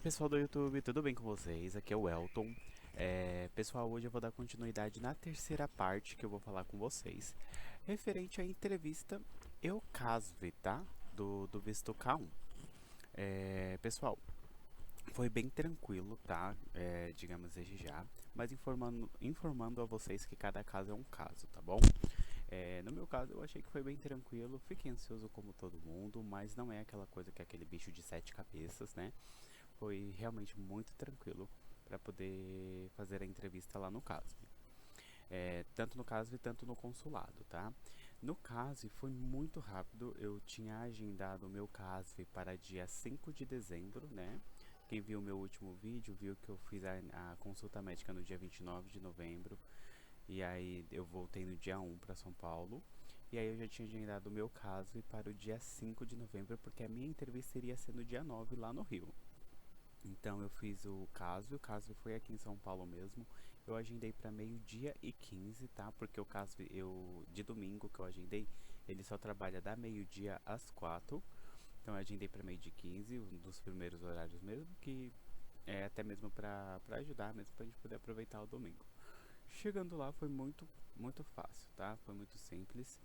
pessoal do YouTube, tudo bem com vocês? Aqui é o Elton. Pessoal, hoje eu vou dar continuidade na terceira parte que eu vou falar com vocês, referente à entrevista EUCASV, tá? Do visto K1. Pessoal, foi bem tranquilo, tá? Digamos desde já, mas informando a vocês que cada caso é um caso, tá bom? No meu caso, eu achei que foi bem tranquilo, fiquei ansioso como todo mundo, mas não é aquela coisa que é aquele bicho de sete cabeças, né? Foi realmente muito tranquilo para poder fazer a entrevista lá no CASV. Tanto no CASV tanto no consulado, tá? No CASV foi muito rápido, eu tinha agendado o meu CASV para dia 5 de dezembro, né? Quem viu o meu último vídeo viu que eu fiz a consulta médica no dia 29 de novembro. E aí eu voltei no dia 1 para São Paulo. E aí eu já tinha agendado o meu CASV para o dia 5 de novembro, porque a minha entrevista iria ser no dia 9 lá no Rio. Então eu fiz o caso foi aqui em São Paulo mesmo. Eu agendei para meio-dia e 15, tá? Porque o caso de domingo que eu agendei, ele só trabalha da meio-dia às 4. Então eu agendei para meio-dia e 15, um dos primeiros horários mesmo, que é até mesmo para ajudar, mesmo para a gente poder aproveitar o domingo. Chegando lá foi muito fácil, tá? Foi muito simples.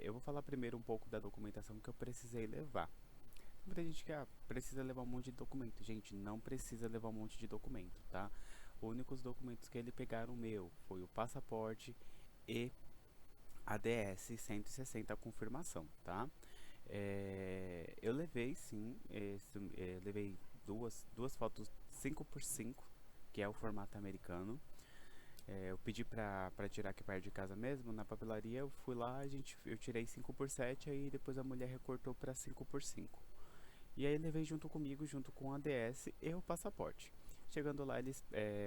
Eu vou falar primeiro um pouco da documentação que eu precisei levar. Muita gente que precisa levar um monte de documento. Gente, não precisa levar um monte de documento, tá? Os únicos documentos que ele pegaram meu foi o passaporte e a DS 160 a confirmação, tá? Eu levei sim, levei duas fotos 5x5, que é o formato americano. Eu pedi pra tirar aqui perto de casa mesmo, na papelaria. Eu fui lá, eu tirei 5x7, aí depois a mulher recortou pra 5x5. E aí levei junto comigo, junto com a DS e o passaporte. Chegando lá,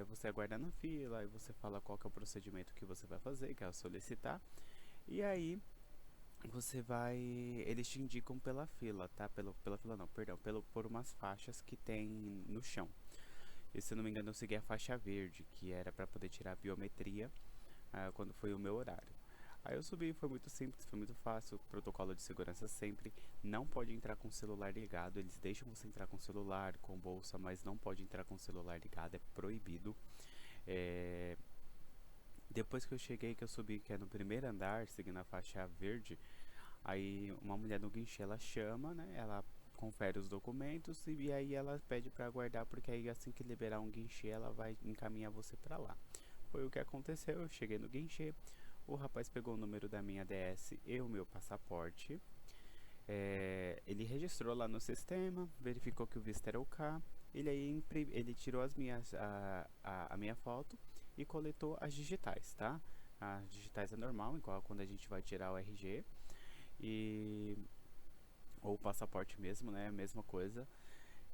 você aguarda na fila, e você fala qual que é o procedimento que você vai fazer, que é solicitar. E aí eles te indicam pela fila, tá? Pela fila não, perdão, por umas faixas que tem no chão. E se eu não me engano, eu segui a faixa verde, que era para poder tirar a biometria, quando foi o meu horário. Aí eu subi, foi muito simples, foi muito fácil. Protocolo de segurança sempre. Não pode entrar com o celular ligado. Eles deixam você entrar com o celular, com bolsa, mas não pode entrar com o celular ligado, é proibido. É... Depois que eu cheguei, que eu subi, que é no primeiro andar, seguindo a faixa verde, aí uma mulher no guichê, ela chama, né? Ela confere os documentos e aí ela pede para aguardar, porque aí assim que liberar um guichê, ela vai encaminhar você para lá. Foi o que aconteceu, eu cheguei no guichê, o rapaz pegou o número da minha DS e o meu passaporte. Ele registrou lá no sistema, verificou que o visto era o K. Ele tirou a minha foto e coletou as digitais, tá? As digitais é normal, igual quando a gente vai tirar o RG e ou o passaporte mesmo, né? A mesma coisa.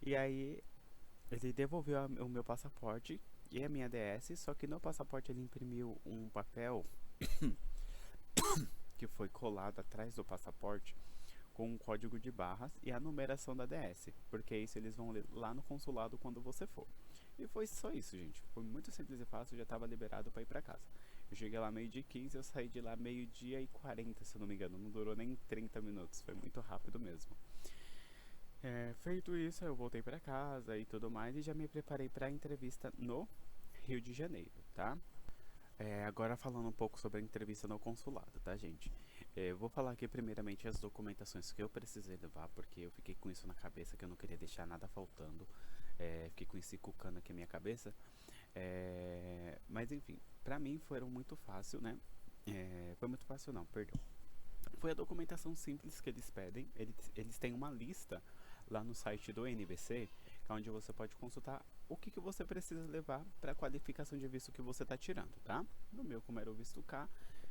E aí ele devolveu o meu passaporte e a minha DS, só que no passaporte ele imprimiu um papel que foi colado atrás do passaporte com um código de barras e a numeração da DS, porque isso eles vão ler lá no consulado quando você for. E foi só isso, gente. Foi muito simples e fácil, já estava liberado para ir para casa. Eu cheguei lá meio-dia e 15, eu saí de lá meio-dia e 40, se eu não me engano. Não durou nem 30 minutos, foi muito rápido mesmo. Feito isso, eu voltei para casa e tudo mais e já me preparei para a entrevista no Rio de Janeiro, tá? Agora falando um pouco sobre a entrevista no consulado, tá, gente? Eu vou falar aqui primeiramente as documentações que eu precisei levar, porque eu fiquei com isso na cabeça, que eu não queria deixar nada faltando. Fiquei com isso cucando aqui a minha cabeça. Mas enfim, pra mim foram muito fácil, né? Foi muito fácil não, perdão. Foi a documentação simples que eles pedem. Eles têm uma lista lá no site do NVC, que é onde você pode consultar o que você precisa levar para a qualificação de visto que você está tirando, tá? No meu, como era o visto K,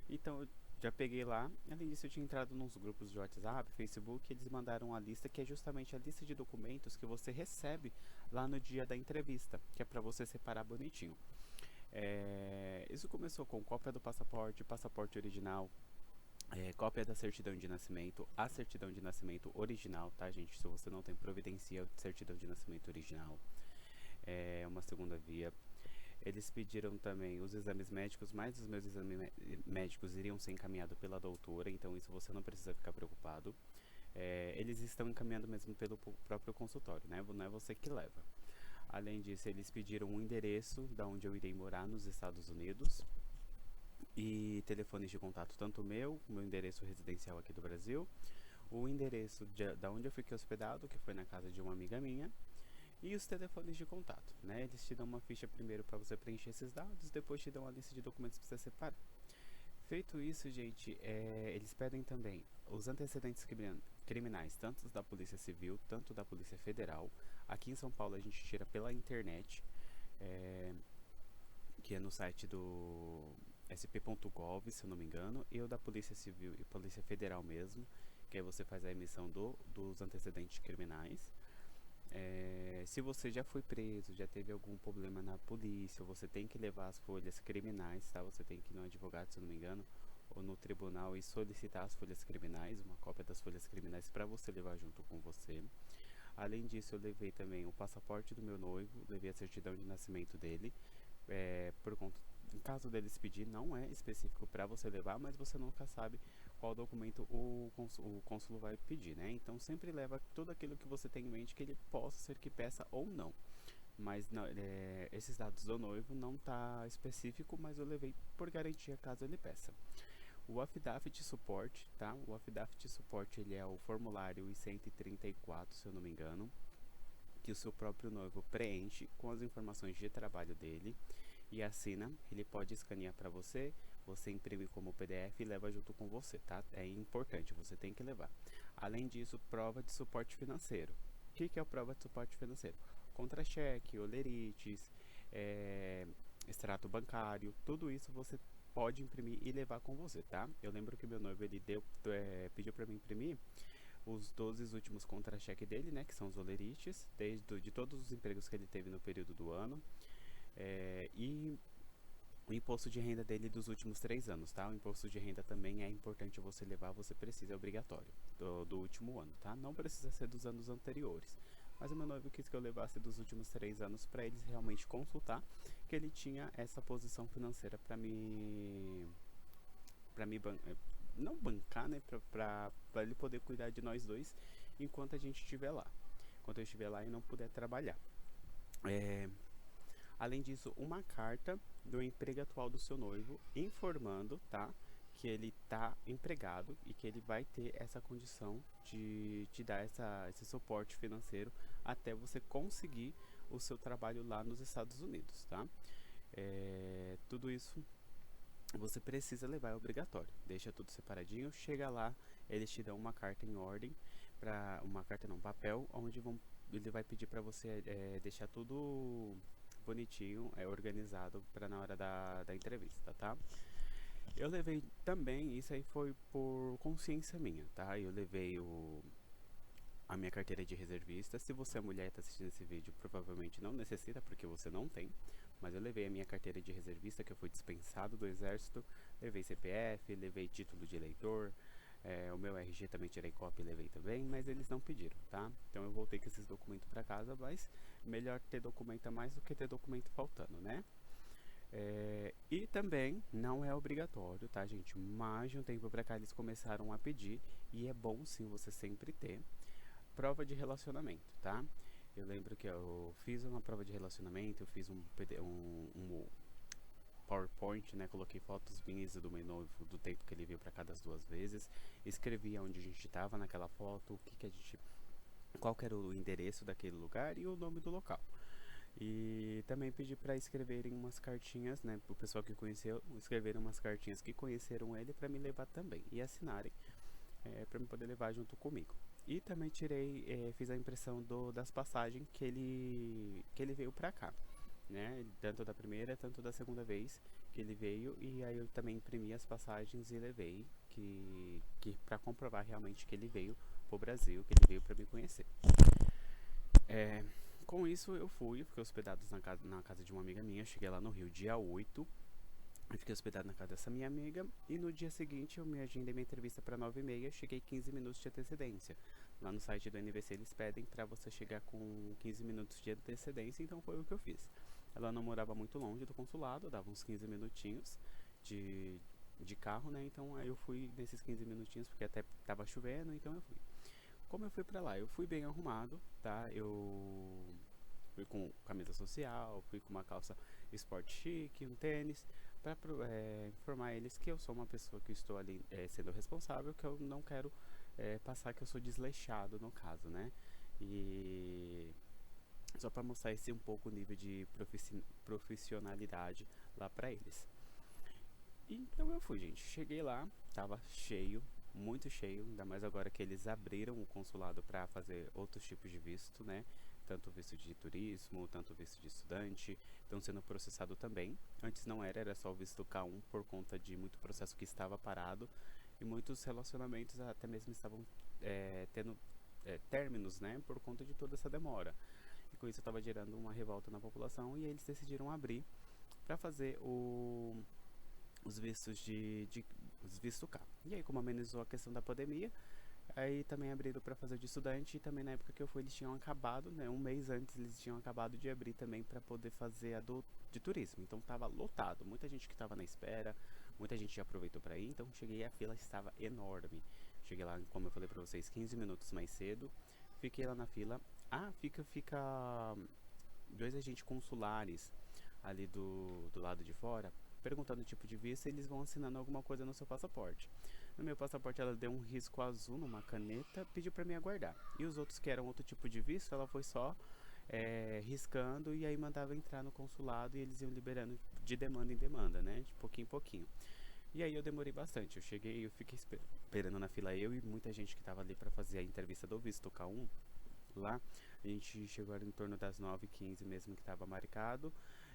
então eu já peguei lá. Além disso, eu tinha entrado nos grupos de WhatsApp, Facebook, eles mandaram a lista, que é justamente a lista de documentos que você recebe lá no dia da entrevista, que é para você separar bonitinho. Isso começou com cópia do passaporte, passaporte original, cópia da certidão de nascimento, a certidão de nascimento original, tá, gente? Se você não tem, providencia a certidão de nascimento original. Uma segunda via. Eles pediram também os exames médicos, mas os meus exames médicos iriam ser encaminhados pela doutora, então isso você não precisa ficar preocupado. Eles estão encaminhando mesmo pelo próprio consultório, né? Não é você que leva. Além disso, eles pediram um endereço da onde eu irei morar nos Estados Unidos e telefones de contato, tanto meu endereço residencial aqui do Brasil, o endereço da onde eu fiquei hospedado, que foi na casa de uma amiga minha, e os telefones de contato, né? Eles te dão uma ficha primeiro para você preencher esses dados, depois te dão uma lista de documentos para você separar. Feito isso, gente, eles pedem também os antecedentes criminais, tanto da Polícia Civil, tanto da Polícia Federal. Aqui em São Paulo a gente tira pela internet, que é no site do sp.gov, se eu não me engano, e o da Polícia Civil e Polícia Federal mesmo, que aí você faz a emissão dos antecedentes criminais. Se você já foi preso, já teve algum problema na polícia, você tem que levar as folhas criminais, tá? Você tem que ir no advogado, se eu não me engano, ou no tribunal e solicitar as folhas criminais, uma cópia das folhas criminais para você levar junto com você. Além disso, eu levei também o passaporte do meu noivo, levei a certidão de nascimento dele, por conta, em caso deles pedir, não é específico para você levar, mas você nunca sabe qual documento o cônsul vai pedir, né? Então sempre leva tudo aquilo que você tem em mente que ele possa ser que peça ou não. Mas não, esses dados do noivo não tá específico, mas eu levei por garantia caso ele peça. O Affidavit Support, tá? O Affidavit Support, ele é o formulário I-134, se eu não me engano, que o seu próprio noivo preenche com as informações de trabalho dele e assina. Ele pode escanear para você, você imprime como PDF e leva junto com você, tá? É importante, você tem que levar. Além disso, prova de suporte financeiro. O que é a prova de suporte financeiro? Contra-cheque, olerites, extrato bancário, tudo isso você pode imprimir e levar com você, tá? Eu lembro que meu noivo ele pediu para mim imprimir os 12 últimos contra-cheque dele, né, que são os olerites, de todos os empregos que ele teve no período do ano, e o imposto de renda dele dos últimos 3 anos, tá? O imposto de renda também é importante você levar, você precisa, é obrigatório, do último ano, tá? Não precisa ser dos anos anteriores, mas o meu noivo quis que eu levasse dos últimos 3 anos para eles realmente consultar que ele tinha essa posição financeira para não bancar, né, para ele poder cuidar de nós dois enquanto a gente estiver lá, enquanto eu estiver lá e não puder trabalhar. Além disso, uma carta do emprego atual do seu noivo informando, tá, que ele está empregado e que ele vai ter essa condição de te dar esse suporte financeiro até você conseguir o seu trabalho lá nos Estados Unidos, tá? Tudo isso você precisa levar, é obrigatório. Deixa tudo separadinho, chega lá, eles te dão uma carta em ordem, uma carta não, papel, onde ele vai pedir para você deixar tudo bonitinho, organizado para na hora da entrevista, tá? Eu levei também, isso aí foi por consciência minha, tá? Eu levei a minha carteira de reservista. Se você é mulher e está assistindo esse vídeo, provavelmente não necessita, porque você não tem. Mas eu levei a minha carteira de reservista, que eu fui dispensado do exército. Levei CPF, levei título de eleitor. O meu RG também tirei cópia e levei também, mas eles não pediram, tá? Então eu voltei com esses documentos para casa, mas melhor ter documento a mais do que ter documento faltando, né? E também não é obrigatório, tá, gente? Mais de um tempo pra cá eles começaram a pedir, e é bom sim você sempre ter prova de relacionamento, tá? Eu lembro que eu fiz uma prova de relacionamento, eu fiz um PowerPoint, né? Coloquei fotos minhas do meu noivo, do tempo que ele veio pra cá das 2 vezes, escrevi onde a gente estava naquela foto, qual que era o endereço daquele lugar e o nome do local. E também pedi para escreverem umas cartinhas, né, pro pessoal que conheceu, escreverem umas cartinhas que conheceram ele para me levar também e assinarem, para me poder levar junto comigo. E também fiz a impressão das passagens que ele veio para cá, né, tanto da primeira, tanto da segunda vez que ele veio, e aí eu também imprimi as passagens e levei que para comprovar realmente que ele veio pro Brasil, que ele veio para me conhecer. Com isso eu fiquei hospedado na casa de uma amiga minha. Cheguei lá no Rio dia 8. Eu fiquei hospedado na casa dessa minha amiga. E no dia seguinte eu me agendei minha entrevista para 9h30. Cheguei 15 minutos de antecedência. Lá no site do NVC eles pedem para você chegar com 15 minutos de antecedência. Então foi o que eu fiz. Ela não morava muito longe do consulado, dava uns 15 minutinhos de carro, né? Então aí eu fui nesses 15 minutinhos, porque até tava chovendo, então eu fui. Como eu fui pra lá? Eu fui bem arrumado, tá? Eu fui com camisa social, fui com uma calça sport chique, um tênis, para informar eles que eu sou uma pessoa que estou ali sendo responsável, que eu não quero passar que eu sou desleixado no caso, né? E só para mostrar esse um pouco o nível de profissionalidade lá para eles. Então eu fui, gente. Cheguei lá, tava cheio, muito cheio, ainda mais agora que eles abriram o consulado para fazer outros tipos de visto, né? Tanto visto de turismo, tanto visto de estudante, estão sendo processado também. Antes não era só o visto K1 por conta de muito processo que estava parado e muitos relacionamentos até mesmo estavam tendo términos, né? Por conta de toda essa demora. E com isso estava gerando uma revolta na população e eles decidiram abrir para fazer os vistos os visto K. E aí, como amenizou a questão da pandemia, aí também abriram para fazer de estudante e também na época que eu fui eles tinham acabado, né, um mês antes eles tinham acabado de abrir também para poder fazer a de turismo. Então tava lotado, muita gente que estava na espera, muita gente já aproveitou para ir, então cheguei e a fila estava enorme. Cheguei lá, como eu falei para vocês, 15 minutos mais cedo. Fiquei lá na fila. Ah, fica dois agentes consulares ali do lado de fora, perguntando o tipo de visto, eles vão assinando alguma coisa no seu passaporte. No meu passaporte ela deu um risco azul numa caneta, pediu para mim aguardar. E os outros que eram outro tipo de visto, ela foi só riscando e aí mandava entrar no consulado e eles iam liberando de demanda em demanda, né? De pouquinho em pouquinho. E aí eu demorei bastante. Eu cheguei, eu fiquei esperando na fila, eu e muita gente que estava ali para fazer a entrevista do visto K1 lá. A gente chegou em torno das 9h15 mesmo que estava marcado.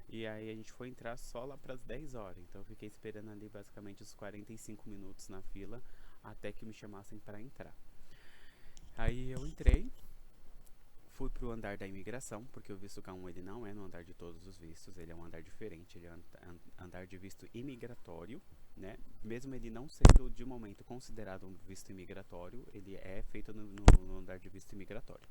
E aí a gente foi entrar só lá para as 10 horas. Então eu fiquei esperando ali basicamente os 45 minutos na fila até que me chamassem para entrar. Aí eu entrei, fui pro andar da imigração, porque o visto K1 ele não é no andar de todos os vistos, ele é um andar diferente, ele é um andar de visto imigratório, né? Mesmo ele não sendo de momento considerado um visto imigratório, ele é feito no andar de visto imigratório.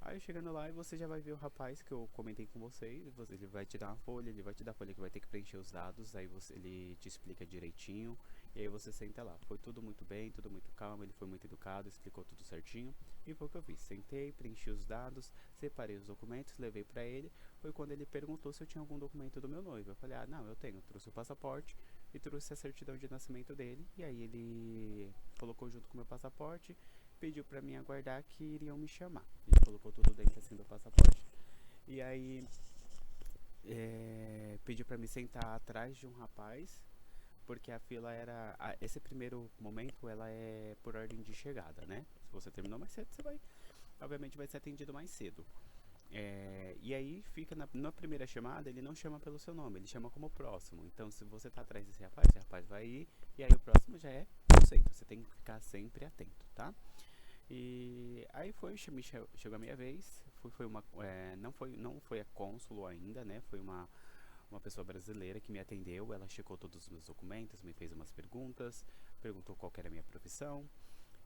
Aí chegando lá e você já vai ver o rapaz que eu comentei com vocês, ele vai te dar uma folha, ele vai te dar a folha que vai ter que preencher os dados, aí ele te explica direitinho, e aí você senta lá. Foi tudo muito bem, tudo muito calmo, ele foi muito educado, explicou tudo certinho, e foi o que eu fiz. Sentei, preenchi os dados, separei os documentos, levei pra ele, foi quando ele perguntou se eu tinha algum documento do meu noivo. Eu falei, ah, não, eu tenho, trouxe o passaporte e trouxe a certidão de nascimento dele, e aí ele colocou junto com o meu passaporte, pediu pra mim aguardar que iriam me chamar. Ele colocou tudo dentro assim do passaporte. E aí pediu pra me sentar atrás de um rapaz, porque a fila era. Esse primeiro momento ela é por ordem de chegada, né? Se você terminou mais cedo, você vai. Obviamente vai ser atendido mais cedo. E aí fica na primeira chamada, ele não chama pelo seu nome, ele chama como próximo. Então se você tá atrás desse rapaz, esse rapaz vai ir, e aí o próximo já é você. Então você tem que ficar sempre atento, tá? E aí chegou a minha vez, foi uma, não foi a cônsulo ainda, né? Foi uma pessoa brasileira que me atendeu, ela checou todos os meus documentos, me fez umas perguntas, perguntou qual que era a minha profissão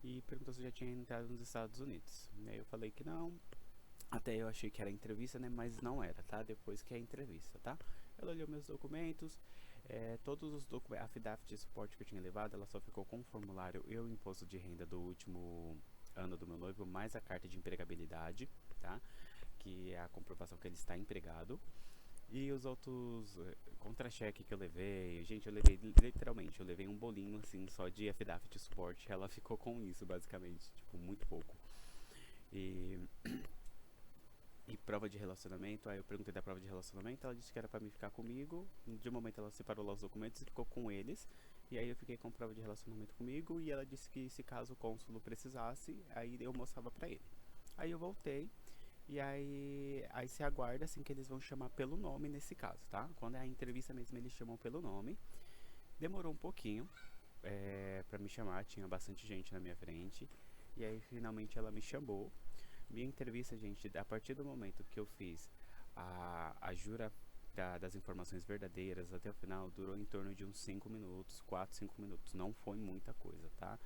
e perguntou se eu já tinha entrado nos Estados Unidos. E aí eu falei que não, até eu achei que era entrevista, né? Mas não era, tá? Depois que é entrevista, tá? Ela olhou meus documentos, todos os documentos, a FIDAF de suporte que eu tinha levado, ela só ficou com o formulário e o imposto de renda do último ano do meu noivo, mais a carta de empregabilidade, tá? Que é a comprovação que ele está empregado. E os outros contra-cheque que eu levei, gente, eu levei literalmente, eu levei um bolinho assim só de FDAF de suporte, ela ficou com isso basicamente, tipo, muito pouco. E prova de relacionamento, aí eu perguntei da prova de relacionamento, ela disse que era pra mim ficar comigo, de um momento ela separou lá os documentos e ficou com eles, e aí eu fiquei com prova de relacionamento comigo, e ela disse que se caso o cônsulo precisasse, aí eu mostrava pra ele. Aí eu voltei, e aí se aguarda assim que eles vão chamar pelo nome nesse caso, tá? Quando é a entrevista mesmo eles chamam pelo nome, demorou um pouquinho pra me chamar, tinha bastante gente na minha frente, e aí finalmente ela me chamou. Minha entrevista, gente, a partir do momento que eu fiz a jura das informações verdadeiras até o final, durou em torno de uns 5 minutos, 4, 5 minutos. Não foi muita coisa, tá?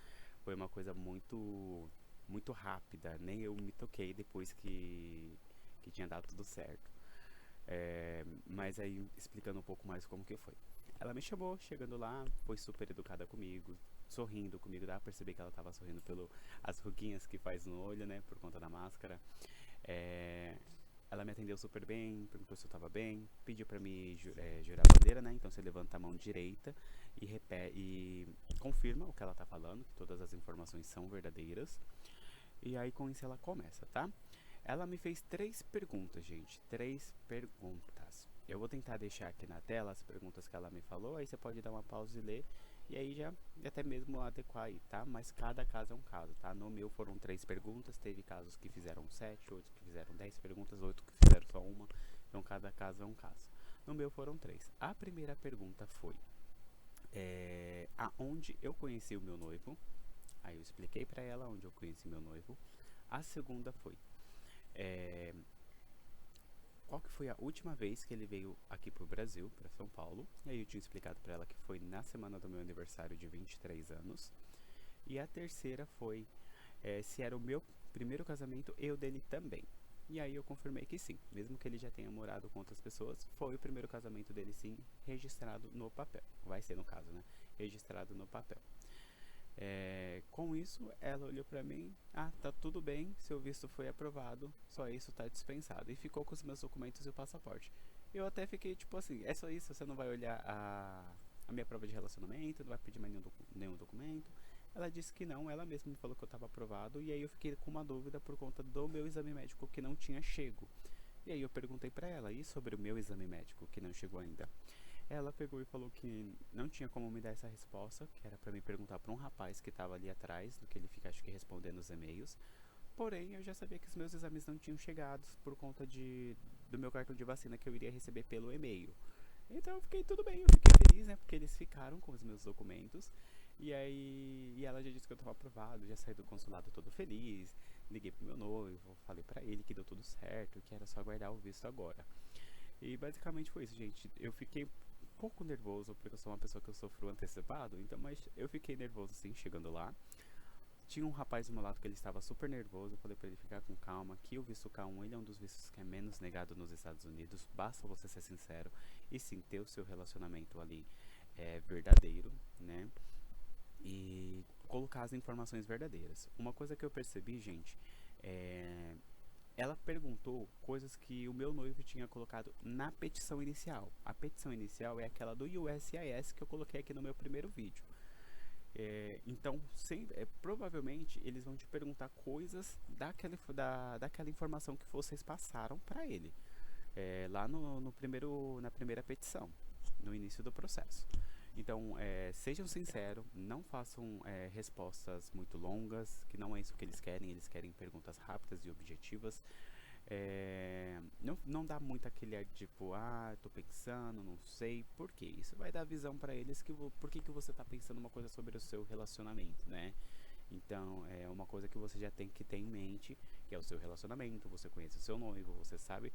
Foi uma coisa muito rápida. Nem eu me toquei depois que tinha dado tudo certo. Mas aí, explicando um pouco mais como que foi. Ela me chamou, chegando lá, foi super educada comigo, sorrindo comigo, dá pra perceber que ela tava sorrindo pelo as ruguinhas que faz no olho, né, por conta da máscara. É, ela me atendeu super bem, perguntou se eu tava bem, pediu pra me jurar a bandeira, né, então você levanta a mão direita e confirma o que ela tá falando, que todas as informações são verdadeiras. E aí com isso ela começa, tá? Ela me fez 3 perguntas, gente. 3 perguntas. Eu vou tentar deixar aqui na tela as perguntas que ela me falou. Aí você pode dar uma pausa e ler. E aí já até mesmo adequar aí, tá? Mas cada caso é um caso, tá? No meu foram 3 perguntas. Teve casos que fizeram 7, outros que fizeram 10 perguntas, outros que fizeram só uma. Então cada caso é um caso. No meu foram 3. A primeira pergunta foi: aonde eu conheci o meu noivo? Aí eu expliquei pra ela onde eu conheci meu noivo. A segunda foi: é, qual que foi a última vez que ele veio aqui pro Brasil, pra São Paulo? E aí eu tinha explicado pra ela que foi na semana do meu aniversário de 23 anos. E a terceira foi se era o meu primeiro casamento e o dele também. E aí eu confirmei que sim, mesmo que ele já tenha morado com outras pessoas, foi o primeiro casamento dele sim, registrado no papel. Vai ser no caso, né? Registrado no papel. Com isso, ela olhou pra mim: ah, tá tudo bem, seu visto foi aprovado, só isso tá dispensado. E ficou com os meus documentos e o passaporte. Eu até fiquei tipo assim: é só isso, você não vai olhar a minha prova de relacionamento, não vai pedir mais nenhum documento. Ela disse que não, ela mesma me falou que eu tava aprovado. E aí eu fiquei com uma dúvida por conta do meu exame médico que não tinha chego. E aí eu perguntei pra ela: e sobre o meu exame médico que não chegou ainda? Ela pegou e falou que não tinha como me dar essa resposta, que era pra me perguntar pra um rapaz que tava ali atrás, do que ele fica, acho que, respondendo os e-mails. Porém, eu já sabia que os meus exames não tinham chegado por conta do meu cartão de vacina que eu iria receber pelo e-mail. Então eu fiquei tudo bem, eu fiquei feliz, né? Porque eles ficaram com os meus documentos. E ela já disse que eu tava aprovado, já saí do consulado todo feliz. Liguei pro meu noivo, falei pra ele que deu tudo certo, que era só aguardar o visto agora. E basicamente foi isso, gente. Eu fiquei um pouco nervoso, porque eu sou uma pessoa que eu sofro antecipado, então, mas eu fiquei nervoso sim, chegando lá. Tinha um rapaz do meu lado que ele estava super nervoso, eu falei pra ele ficar com calma, que o visto K1 ele é um dos vistos que é menos negado nos Estados Unidos, basta você ser sincero e sim ter o seu relacionamento ali verdadeiro, né? E colocar as informações verdadeiras. Uma coisa que eu percebi, gente, ela perguntou coisas que o meu noivo tinha colocado na petição inicial. A petição inicial é aquela do USCIS que eu coloquei aqui no meu primeiro vídeo. Então, provavelmente, eles vão te perguntar coisas daquela informação que vocês passaram para ele. Lá na primeira petição, no início do processo. Então, sejam sinceros, não façam respostas muito longas, que não é isso que eles querem perguntas rápidas e objetivas. Não dá muito aquele ar de tipo, tô pensando, não sei, por quê? Isso vai dar visão pra eles por que você tá pensando uma coisa sobre o seu relacionamento, né? Então, é uma coisa que você já tem que ter em mente, que é o seu relacionamento, você conhece o seu noivo, você sabe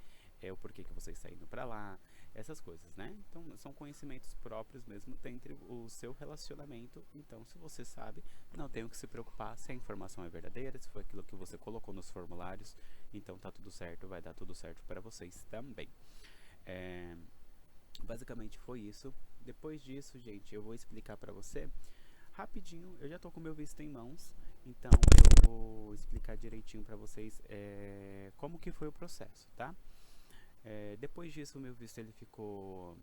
o porquê que você está indo pra lá, essas coisas, né? Então, são conhecimentos próprios mesmo dentro o seu relacionamento. Então, se você sabe, não tem o que se preocupar se a informação é verdadeira, se foi aquilo que você colocou nos formulários, então tá tudo certo, vai dar tudo certo para vocês também. Basicamente foi isso. Depois disso, gente, eu vou explicar pra você rapidinho. Eu já tô com o meu visto em mãos, então eu vou explicar direitinho pra vocês como que foi o processo, tá? Depois disso, o meu visto ele ficou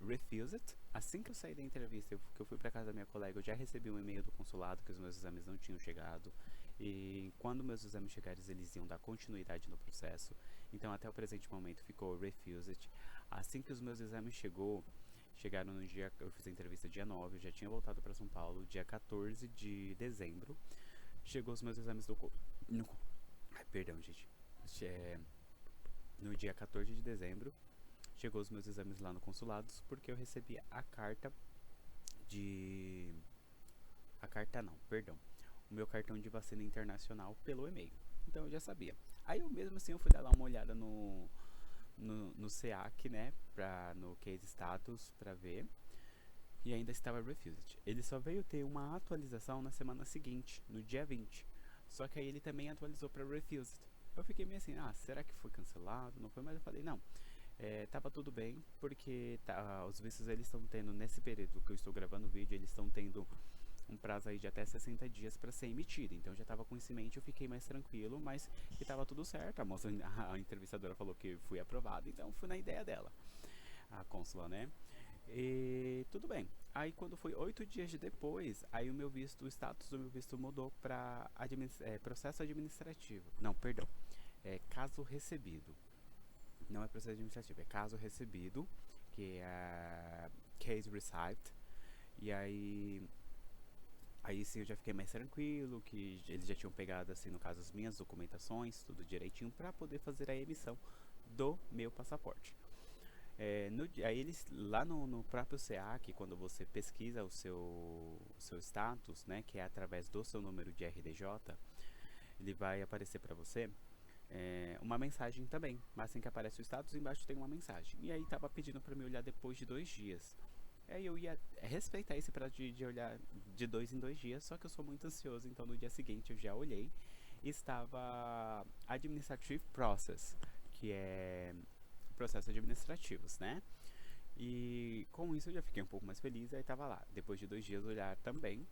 refused. Assim que eu saí da entrevista, que eu fui pra casa da minha colega, eu já recebi um e-mail do consulado que os meus exames não tinham chegado. E quando meus exames chegaram, eles iam dar continuidade no processo. Então, até o presente momento, ficou refused. Assim que os meus exames chegaram no dia, eu fiz a entrevista dia 9, eu já tinha voltado para São Paulo, dia 14 de dezembro. Chegou os meus exames perdão, gente. No dia 14 de dezembro, chegou os meus exames lá no consulado, porque eu recebi a carta o meu cartão de vacina internacional pelo e-mail. Então eu já sabia. Aí eu mesmo assim eu fui dar uma olhada no SEAC, né, no case status, pra ver, e ainda estava refused. Ele só veio ter uma atualização na semana seguinte, no dia 20. Só que aí ele também atualizou para refused. Eu fiquei meio assim, será que foi cancelado? Não foi, mas eu falei, não, Tava tudo bem, porque os vistos eles estão tendo, nesse período que eu estou gravando o vídeo, eles estão tendo um prazo aí de até 60 dias para ser emitido. Então já estava com isso em mente, eu fiquei mais tranquilo, mas que estava tudo certo. A moça, a entrevistadora falou que fui aprovado, então fui na ideia dela, a cônsula, né? E tudo bem. Aí quando foi 8 dias depois, aí o meu visto, o status do meu visto mudou para processo administrativo. Não, perdão. Caso recebido. Não é processo administrativo, é caso recebido, que é case received. E aí sim eu já fiquei mais tranquilo, que eles já tinham pegado, assim, no caso, as minhas documentações, tudo direitinho, para poder fazer a emissão do meu passaporte. Aí eles, lá no próprio SEAC, quando você pesquisa o seu status, né, que é através do seu número de RDJ, ele vai aparecer para você uma mensagem também. Mas assim que aparece o status, embaixo tem uma mensagem. E aí tava pedindo para me olhar depois de 2 dias. Aí eu ia respeitar esse prazo de olhar de 2 em 2 dias, só que eu sou muito ansioso, então no dia seguinte eu já olhei e estava Administrative Process, que é processos administrativos, né? E com isso eu já fiquei um pouco mais feliz, aí tava lá. Depois de 2 dias olhar também.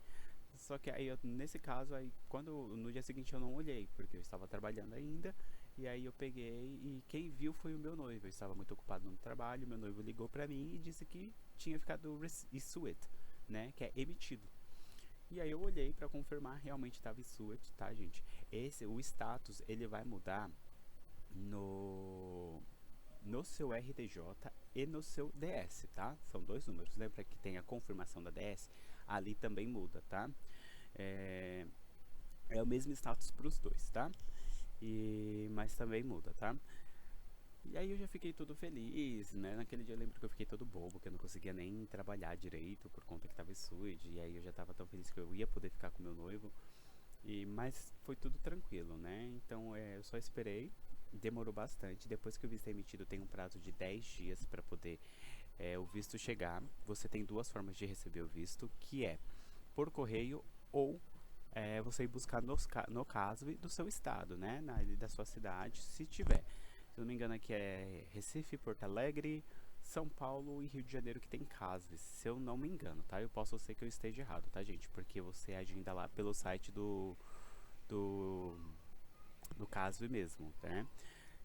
Só que aí, nesse caso, aí quando no dia seguinte eu não olhei, porque eu estava trabalhando ainda, e aí eu peguei e quem viu foi o meu noivo. Eu estava muito ocupado no trabalho, meu noivo ligou pra mim e disse que tinha ficado issued, né, que é emitido. E aí eu olhei pra confirmar, realmente estava issued, tá, gente? O status, ele vai mudar no seu RDJ e no seu DS, tá? São dois números, lembra que tem a confirmação da DS? Ali também muda, tá? É, é o mesmo status para os dois, tá? Mas também muda, tá? E aí eu já fiquei todo feliz, né? Naquele dia eu lembro que eu fiquei todo bobo, que eu não conseguia nem trabalhar direito por conta que tava sujo. E aí eu já tava tão feliz que eu ia poder ficar com meu noivo. Mas foi tudo tranquilo, né? Então eu só esperei, demorou bastante. Depois que o visto é emitido, tem um prazo de 10 dias para poder o visto chegar. Você tem duas formas de receber o visto, que é por correio ou você ir buscar no caso do seu estado, né? Da sua cidade, se tiver. Se não me engano, aqui é Recife, Porto Alegre, São Paulo e Rio de Janeiro que tem CASV, se eu não me engano, tá? Eu posso ser que eu esteja errado, tá, gente? Porque você agenda lá pelo site do, do CASV mesmo, né?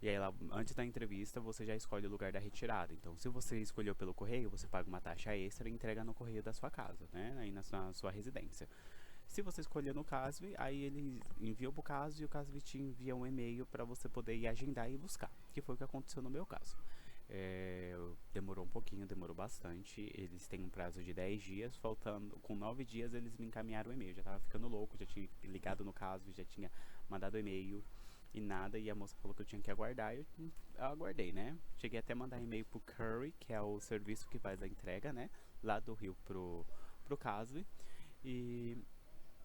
E aí lá, antes da entrevista, você já escolhe o lugar da retirada. Então, se você escolheu pelo correio, você paga uma taxa extra e entrega no correio da sua casa, né? Aí na sua residência. Se você escolher no CASV, aí ele envia pro CASV e o CASV te envia um e-mail para você poder ir agendar e buscar, que foi o que aconteceu no meu caso. Demorou um pouquinho, demorou bastante. Eles têm um prazo de 10 dias, faltando com 9 dias eles me encaminharam o e-mail. Já tava ficando louco, já tinha ligado no CASV, já tinha mandado e-mail e nada, e a moça falou que eu tinha que aguardar, e eu aguardei, né? Cheguei até a mandar e-mail pro Curry, que é o serviço que faz a entrega, né? Lá do Rio pro CASV,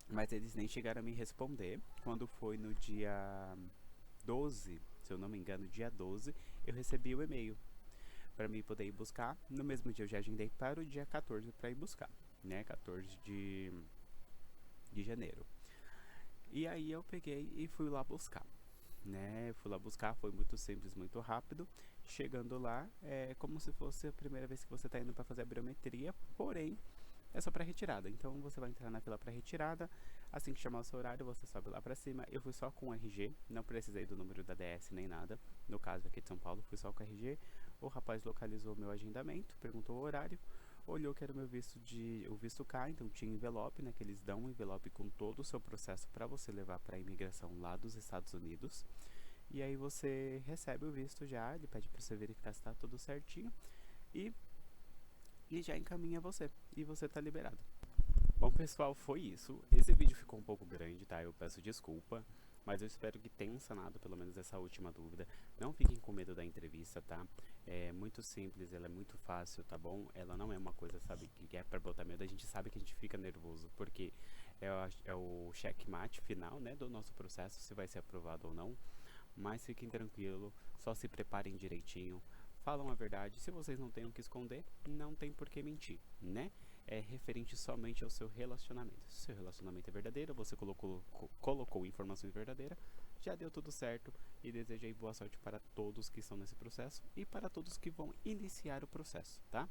mas eles nem chegaram a me responder. Quando foi no dia 12, se eu não me engano, dia 12, eu recebi o e-mail para mim poder ir buscar. No mesmo dia eu já agendei para o dia 14 para ir buscar, né? 14 de janeiro. E aí eu peguei e fui lá buscar, né? Fui lá buscar, foi muito simples, muito rápido. Chegando lá, é como se fosse a primeira vez que você está indo para fazer a biometria, porém é só para retirada. Então você vai entrar na fila para retirada. Assim que chamar o seu horário, você sobe lá para cima. Eu fui só com o RG, não precisei do número da DS nem nada. No caso aqui de São Paulo, fui só com o RG. O rapaz localizou o meu agendamento, perguntou o horário, olhou que era o meu o visto K, então tinha envelope, né, que eles dão um envelope com todo o seu processo para você levar para a imigração lá dos Estados Unidos. E aí você recebe o visto já, ele pede para você verificar se está tudo certinho e já encaminha você, e você tá liberado. Bom, pessoal, foi isso. Esse vídeo ficou um pouco grande, tá? Eu peço desculpa, mas eu espero que tenham sanado pelo menos essa última dúvida. Não fiquem com medo da entrevista, tá? É muito simples, ela é muito fácil, tá bom? Ela não é uma coisa, sabe, que é pra botar medo. A gente sabe que a gente fica nervoso, porque é o checkmate final, né, do nosso processo, se vai ser aprovado ou não. Mas fiquem tranquilos, só se preparem direitinho. Falam a verdade, se vocês não têm o que esconder, não tem por que mentir, né? é referente somente ao seu relacionamento. Se o seu relacionamento é verdadeiro, você colocou informações verdadeiras, já deu tudo certo, e desejo aí boa sorte para todos que estão nesse processo e para todos que vão iniciar o processo, tá?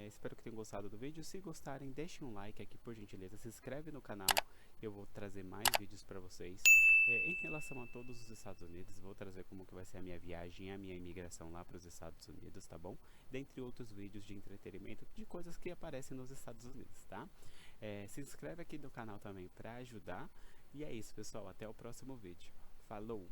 Espero que tenham gostado do vídeo. Se gostarem, deixem um like aqui por gentileza, se inscreve no canal, eu vou trazer mais vídeos para vocês. Em relação a todos os Estados Unidos, vou trazer como que vai ser a minha viagem, a minha imigração lá para os Estados Unidos, tá bom? Dentre outros vídeos de entretenimento, de coisas que aparecem nos Estados Unidos, tá? Se inscreve aqui no canal também para ajudar. E é isso, pessoal, até o próximo vídeo. Falou!